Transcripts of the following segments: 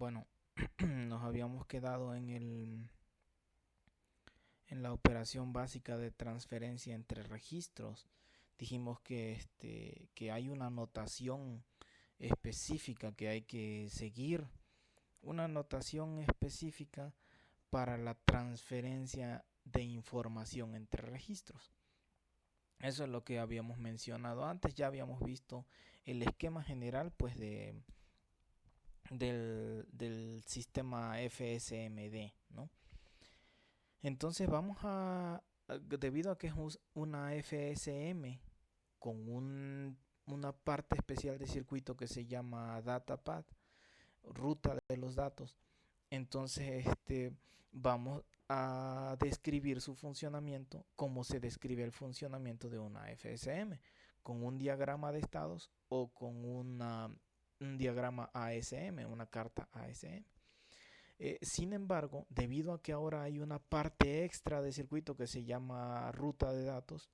Bueno, nos habíamos quedado en la operación básica de transferencia entre registros. Dijimos que hay una notación específica que hay que seguir, una notación específica para la transferencia de información entre registros. Eso es lo que habíamos mencionado antes. Ya habíamos visto el esquema general pues del sistema FSMD, ¿no? Entonces debido a que es una FSM con una parte especial de circuito que se llama DataPath, ruta de los datos, entonces vamos a describir su funcionamiento como se describe el funcionamiento de una FSM, con un diagrama de estados o con un diagrama ASM, una carta ASM. Sin embargo, debido a que ahora hay una parte extra de circuito que se llama ruta de datos,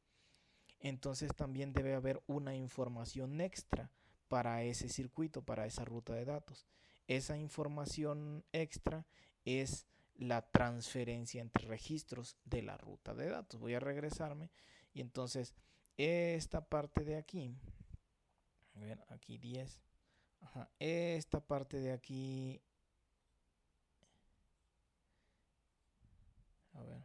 entonces también debe haber una información extra para ese circuito, para esa ruta de datos. Esa información extra es la transferencia entre registros de la ruta de datos. Voy a regresarme y entonces esta parte de aquí, a ver, aquí 10, ajá, esta parte de aquí, a ver,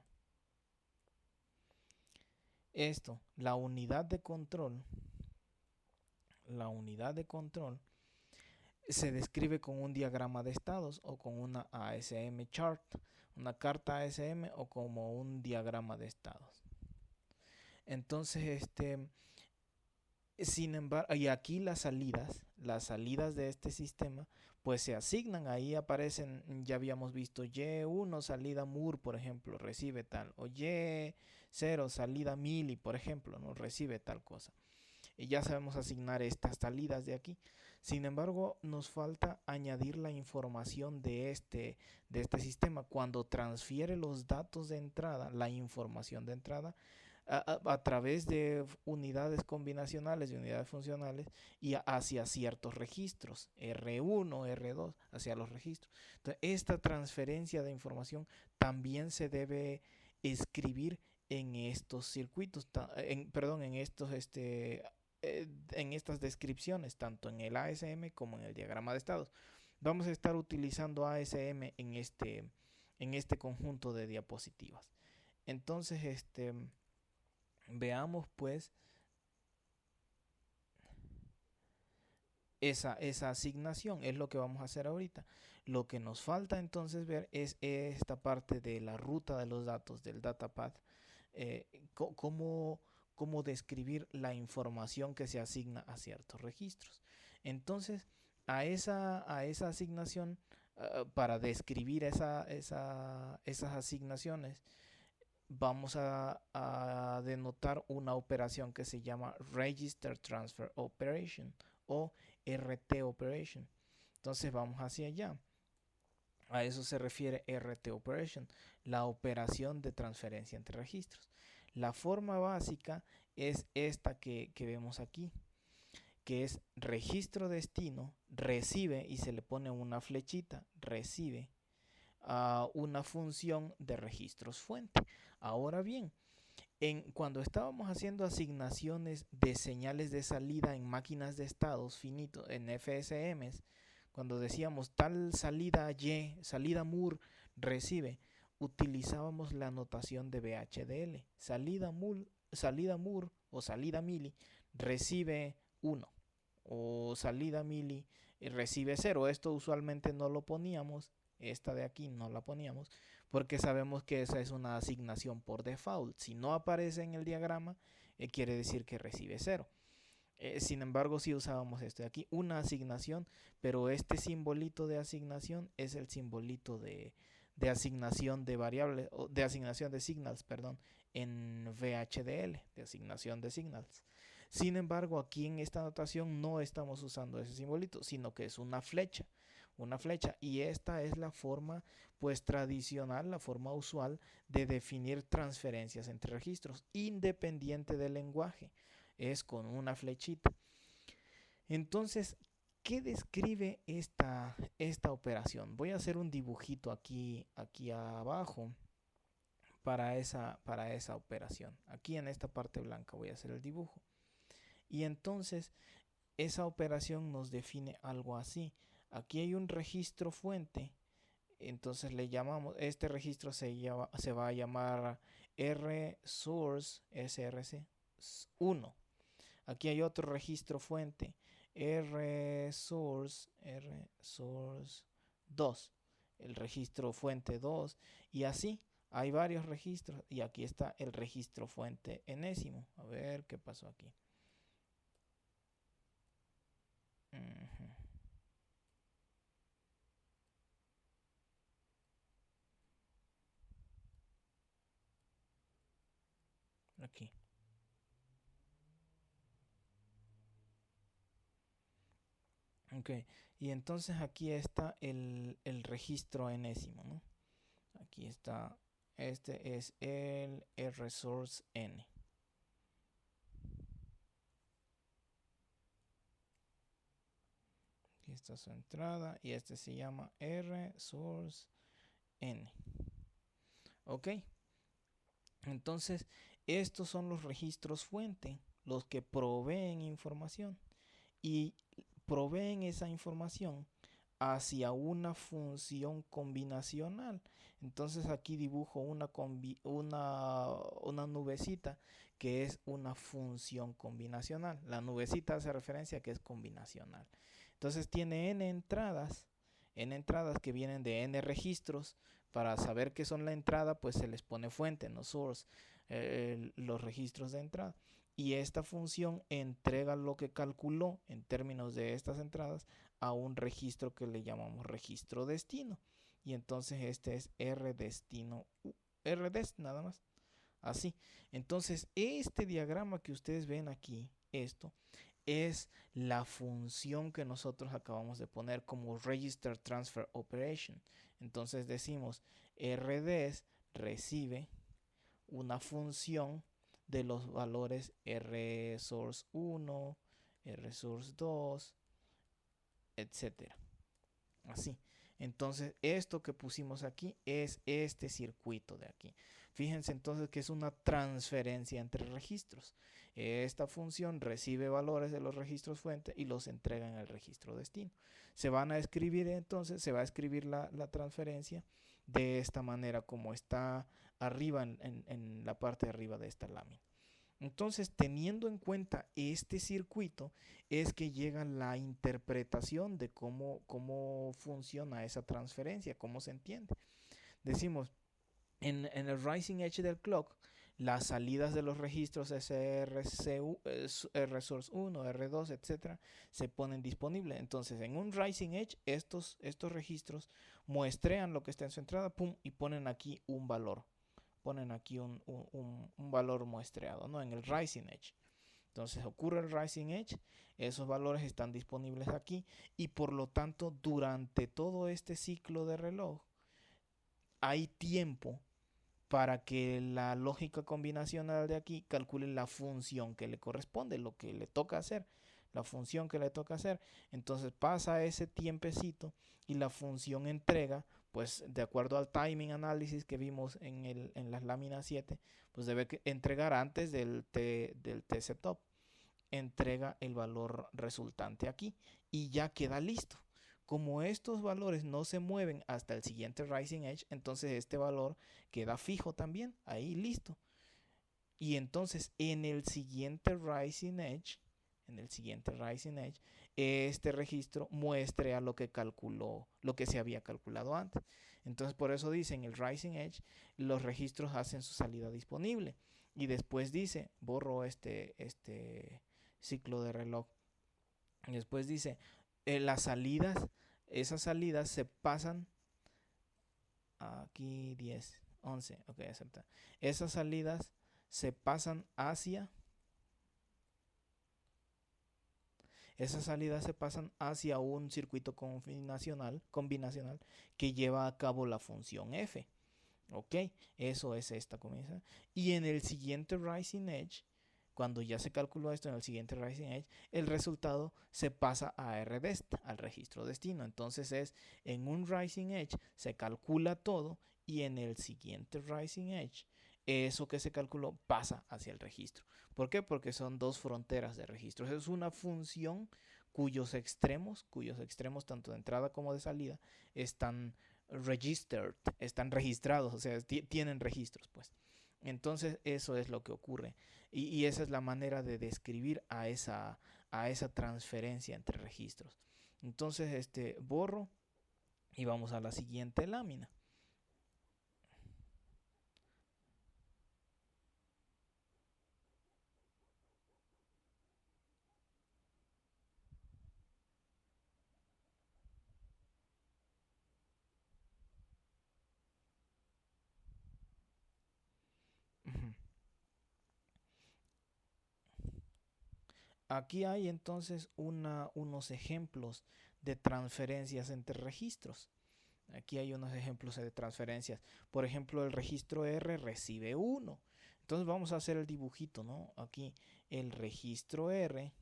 la unidad de control se describe con un diagrama de estados o con una ASM chart, una carta ASM o como un diagrama de estados. Entonces, sin embargo, y aquí las salidas de este sistema, pues se asignan, ahí aparecen, ya habíamos visto Y1 salida Moore, por ejemplo, recibe tal, o Y0 salida Mili, por ejemplo, no recibe tal cosa. Y ya sabemos asignar estas salidas de aquí. Sin embargo, nos falta añadir la información de este sistema. Cuando transfiere los datos de entrada, la información de entrada, a través de unidades combinacionales y unidades funcionales y hacia ciertos registros, R1, R2, hacia los registros. Entonces, esta transferencia de información también se debe escribir en estos circuitos, perdón, en estas descripciones, tanto en el ASM como en el diagrama de estados. Vamos a estar utilizando ASM en este conjunto de diapositivas. Entonces, veamos pues esa asignación, es lo que vamos a hacer ahorita. Lo que nos falta entonces ver es esta parte de la ruta de los datos del datapath, cómo describir la información que se asigna a ciertos registros. Entonces, a esa asignación, para describir esas asignaciones, vamos a denotar una operación que se llama Register Transfer Operation o RT Operation. Entonces vamos hacia allá. A eso se refiere RT Operation, la operación de transferencia entre registros. La forma básica es esta que vemos aquí, que es registro destino, recibe y se le pone una flechita, recibe a una función de registros fuente. Ahora bien, cuando estábamos haciendo asignaciones de señales de salida en máquinas de estados finitos, en FSMs, cuando decíamos tal salida Y, salida Moore recibe, utilizábamos la notación de VHDL. Salida Moore o salida Mili recibe 1 o salida Mili recibe 0. Esto usualmente no lo poníamos, esta de aquí no la poníamos porque sabemos que esa es una asignación por default. Si no aparece en el diagrama, quiere decir que recibe 0. Sin embargo, si usábamos esto de aquí, una asignación, pero este simbolito de asignación es el simbolito de asignación de variables, de asignación de signals, perdón, en VHDL, de asignación de signals. Sin embargo, aquí en esta notación no estamos usando ese simbolito, sino que es una flecha, y esta es la forma pues tradicional, la forma usual de definir transferencias entre registros, independiente del lenguaje, es con una flechita. Entonces, ¿Qué describe esta operación? Voy a hacer un dibujito aquí abajo para esa operación. Aquí en esta parte blanca voy a hacer el dibujo. Y entonces esa operación nos define algo así. Aquí hay un registro fuente. Entonces le llamamos, este registro se va a llamar RSource, SRC1. Aquí hay otro registro fuente, RSource 2, el registro fuente 2, y así hay varios registros. Y aquí está el registro fuente enésimo. A ver qué pasó aquí. Ujú. Aquí. Ok, y entonces aquí está el registro enésimo, ¿no? Aquí está, este es el RSource N. Aquí está su entrada y este se llama RSource N. Ok, entonces estos son los registros fuente, los que proveen información y proveen esa información hacia una función combinacional. Entonces aquí dibujo una nubecita que es una función combinacional. La nubecita hace referencia a que es combinacional. Entonces tiene n entradas que vienen de n registros. Para saber qué son la entrada, pues se les pone fuente, no source, los registros de entrada. Y esta función entrega lo que calculó en términos de estas entradas a un registro que le llamamos registro destino. Y entonces este es rdestino, rdest nada más. Así. Entonces este diagrama que ustedes ven aquí, esto, es la función que nosotros acabamos de poner como Register Transfer Operation. Entonces decimos RDS recibe una función de los valores RSource1, RSource2, etcétera. Así. Entonces, esto que pusimos aquí es este circuito de aquí. Fíjense entonces que es una transferencia entre registros. Esta función recibe valores de los registros fuente y los entrega en el registro destino. Se van a escribir entonces, se va a escribir la transferencia de esta manera como está arriba en la parte de arriba de esta lámina. Entonces, teniendo en cuenta este circuito, es que llega la interpretación de cómo funciona esa transferencia, cómo se entiende. Decimos, en el rising edge del clock, las salidas de los registros SRCU, RSource1, R2, etcétera, se ponen disponibles. Entonces, en un rising edge, estos registros muestrean lo que está en su entrada, pum, y ponen aquí un valor. Ponen aquí un valor muestreado, ¿no? En el rising edge. Entonces ocurre el rising edge, esos valores están disponibles aquí y por lo tanto durante todo este ciclo de reloj hay tiempo para que la lógica combinacional de aquí calcule la función que le corresponde, lo que le toca hacer, la función que le toca hacer. Entonces pasa ese tiempecito y la función entrega, pues de acuerdo al timing análisis que vimos en las láminas 7, pues debe entregar antes del T setup, entrega el valor resultante aquí y ya queda listo. Como estos valores no se mueven hasta el siguiente rising edge, entonces este valor queda fijo también, ahí listo. Y entonces en el siguiente rising edge, este registro muestre a lo que calculó, lo que se había calculado antes. Entonces por eso dice en el rising edge los registros hacen su salida disponible. Y después dice, borro este ciclo de reloj. Y después dice, las salidas, esas salidas se pasan aquí 10, 11, ok, acepta. Esas salidas se pasan hacia un circuito combinacional que lleva a cabo la función f. Ok, eso es esta combinación. Y en el siguiente rising edge Cuando ya se calculó esto en el siguiente Rising Edge, el resultado se pasa a RDEST, al registro destino. Entonces es en un Rising Edge se calcula todo y en el siguiente Rising Edge eso que se calculó pasa hacia el registro. ¿Por qué? Porque son dos fronteras de registros. Es una función cuyos extremos tanto de entrada como de salida están registered, están registrados, o sea, tienen registros, pues. Entonces eso es lo que ocurre y esa es la manera de describir a esa transferencia entre registros. Entonces borro y vamos a la siguiente lámina. Aquí hay entonces unos ejemplos de transferencias entre registros. Aquí hay unos ejemplos de transferencias. Por ejemplo, el registro R recibe 1. Entonces vamos a hacer el dibujito, ¿no? Aquí el registro R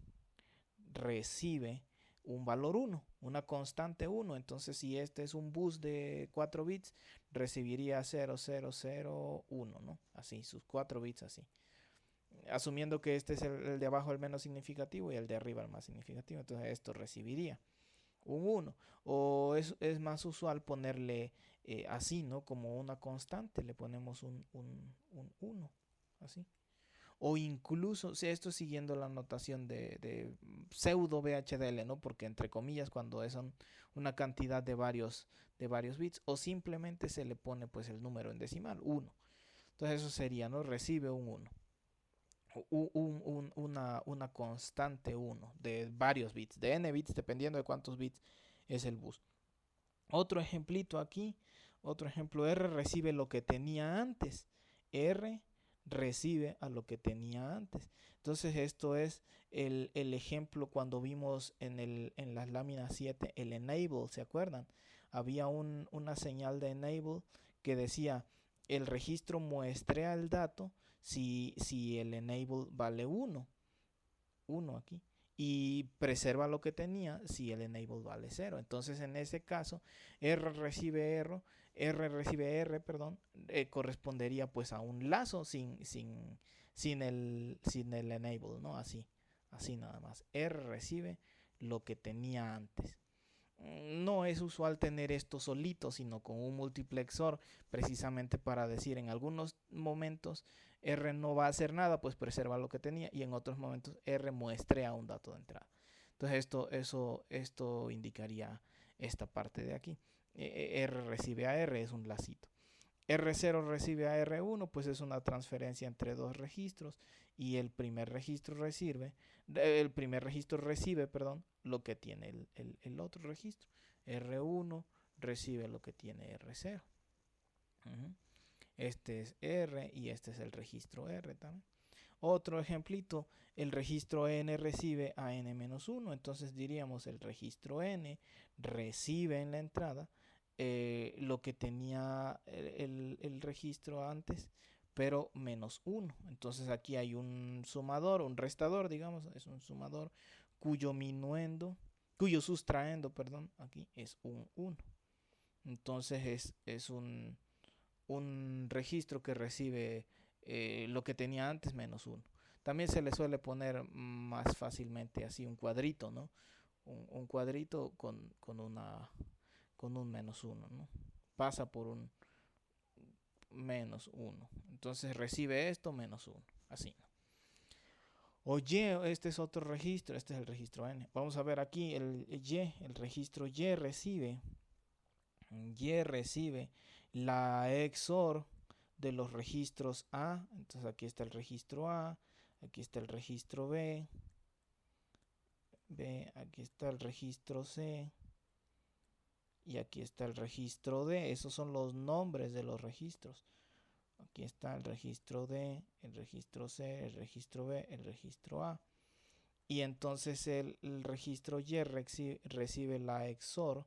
recibe un valor 1, una constante 1. Entonces si este es un bus de 4 bits, recibiría 0001, ¿no? Así, sus 4 bits así. Asumiendo que este es el de abajo el menos significativo y el de arriba el más significativo. Entonces esto recibiría un 1. O es más usual ponerle así, ¿no? Como una constante, le ponemos un 1, así. O incluso, si esto siguiendo la notación de pseudo VHDL, ¿no? Porque entre comillas cuando son una cantidad de varios bits, o simplemente se le pone pues el número en decimal, 1. Entonces eso sería, ¿no? Recibe un 1. Una constante 1 de varios bits, de n bits, dependiendo de cuántos bits es el bus. Otro ejemplito aquí, otro ejemplo, R recibe lo que tenía antes. R recibe a lo que tenía antes. Entonces esto es el ejemplo cuando vimos en las láminas 7 el enable, ¿se acuerdan? Había una señal de enable que decía el registro muestra el dato si el enable vale 1 aquí, y preserva lo que tenía si el enable vale 0. Entonces en ese caso R recibe R, correspondería pues a un lazo sin el enable, ¿no? Así nada más. R recibe lo que tenía antes. No es usual tener esto solito, sino con un multiplexor, precisamente para decir en algunos momentos R no va a hacer nada, pues preserva lo que tenía, y en otros momentos R muestrea un dato de entrada. Entonces esto indicaría esta parte de aquí. R recibe a R, es un lacito. R0 recibe a R1, pues es una transferencia entre dos registros, y el primer registro recibe, lo que tiene el otro registro. R1 recibe lo que tiene R0. Este es R y este es el registro R también. Otro ejemplito, el registro N recibe a N-1, entonces diríamos el registro N recibe en la entrada lo que tenía el registro antes, pero -1. Entonces aquí hay un sumador, un restador, digamos, es un sumador cuyo sustraendo, aquí es un 1. Entonces es un registro que recibe lo que tenía antes -1. También se le suele poner más fácilmente así un cuadrito, ¿no? Un cuadrito con un -1, ¿no? Pasa por un -1. Entonces recibe esto -1. Así, ¿no? O Y, este es otro registro, este es el registro N. Vamos a ver aquí el registro Y recibe la XOR de los registros A. Entonces aquí está el registro A, aquí está el registro B, aquí está el registro C y aquí está el registro D. Esos son los nombres de los registros. Aquí está el registro D, el registro C, el registro B, el registro A. Y entonces el registro Y recibe la XOR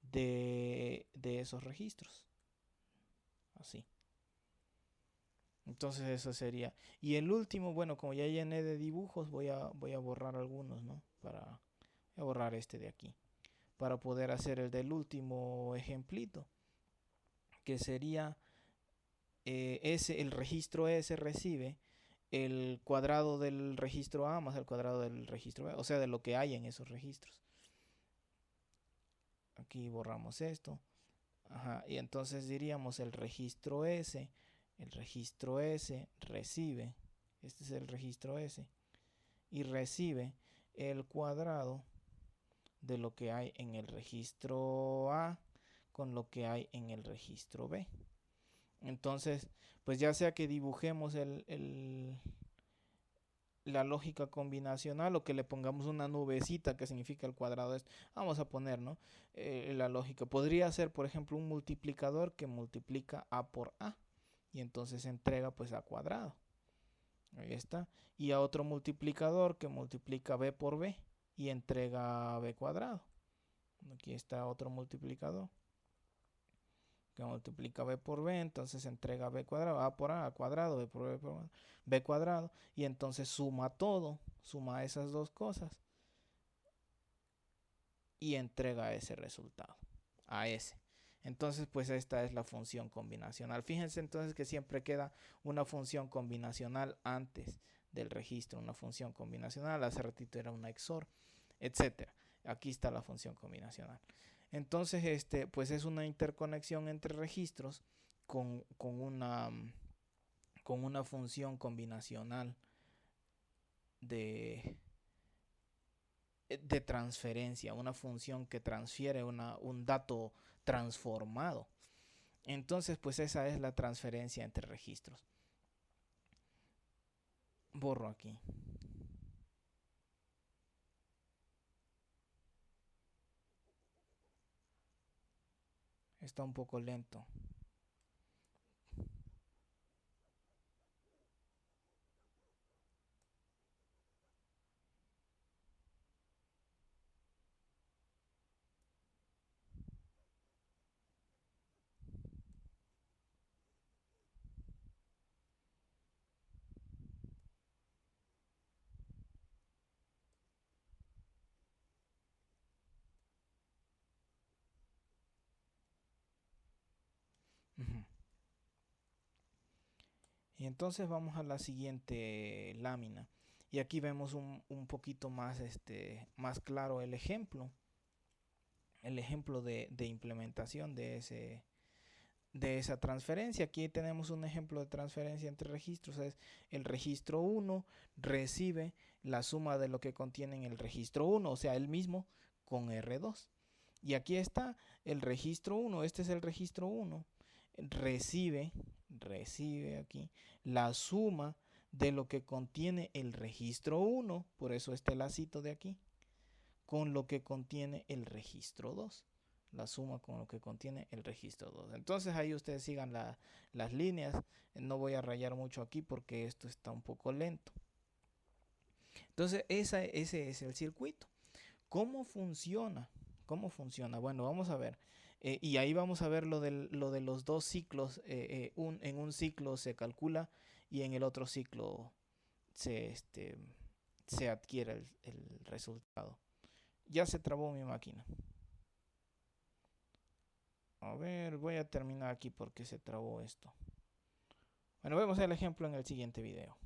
de esos registros. Así. Entonces eso sería. Y el último, bueno, como ya llené de dibujos, voy a borrar algunos, ¿no? Voy a borrar este de aquí. Para poder hacer el del último ejemplito. Que sería el registro S recibe el cuadrado del registro A más el cuadrado del registro B. O sea, de lo que hay en esos registros. Aquí borramos esto. Ajá, y entonces diríamos el registro S recibe, este es el registro S, y recibe el cuadrado de lo que hay en el registro A con lo que hay en el registro B. Entonces, pues ya sea que dibujemos la lógica combinacional o que le pongamos una nubecita que significa el cuadrado de esto, vamos a poner, ¿no? La lógica podría ser, por ejemplo, un multiplicador que multiplica A por A y entonces entrega pues A cuadrado. Ahí está. Y a otro multiplicador que multiplica B por B y entrega B cuadrado. Aquí está otro multiplicador que multiplica B por B, entonces entrega B cuadrado, A por A cuadrado, B por B por B cuadrado, y entonces suma todo, suma esas dos cosas y entrega ese resultado, a ese. Entonces, pues esta es la función combinacional. Fíjense entonces que siempre queda una función combinacional antes del registro, una función combinacional, hace ratito era una XOR, etcétera. Aquí está la función combinacional. Entonces, pues es una interconexión entre registros con una función combinacional de, de transferencia, una función que transfiere un dato transformado. Entonces, pues esa es la transferencia entre registros. Borro aquí. Está un poco lento. Uh-huh. Y entonces vamos a la siguiente lámina. Y aquí vemos un poquito más, más claro el ejemplo. El ejemplo de implementación de esa transferencia. Aquí tenemos un ejemplo de transferencia entre registros. Es el registro 1 recibe la suma de lo que contiene en el registro 1, o sea, el mismo con R2. Y aquí está el registro 1, este es el registro 1, recibe aquí la suma de lo que contiene el registro 1, por eso este lacito de aquí, con lo que contiene el registro 2. La suma con lo que contiene el registro 2. Entonces ahí ustedes sigan las líneas. No voy a rayar mucho aquí porque esto está un poco lento. Entonces ese es el circuito. ¿Cómo funciona? ¿Cómo funciona? Bueno, vamos a ver. Y ahí vamos a ver lo de los dos ciclos. En un ciclo se calcula y en el otro ciclo se adquiere el resultado. Ya se trabó mi máquina. A ver, voy a terminar aquí porque se trabó esto. Bueno, vemos el ejemplo en el siguiente video.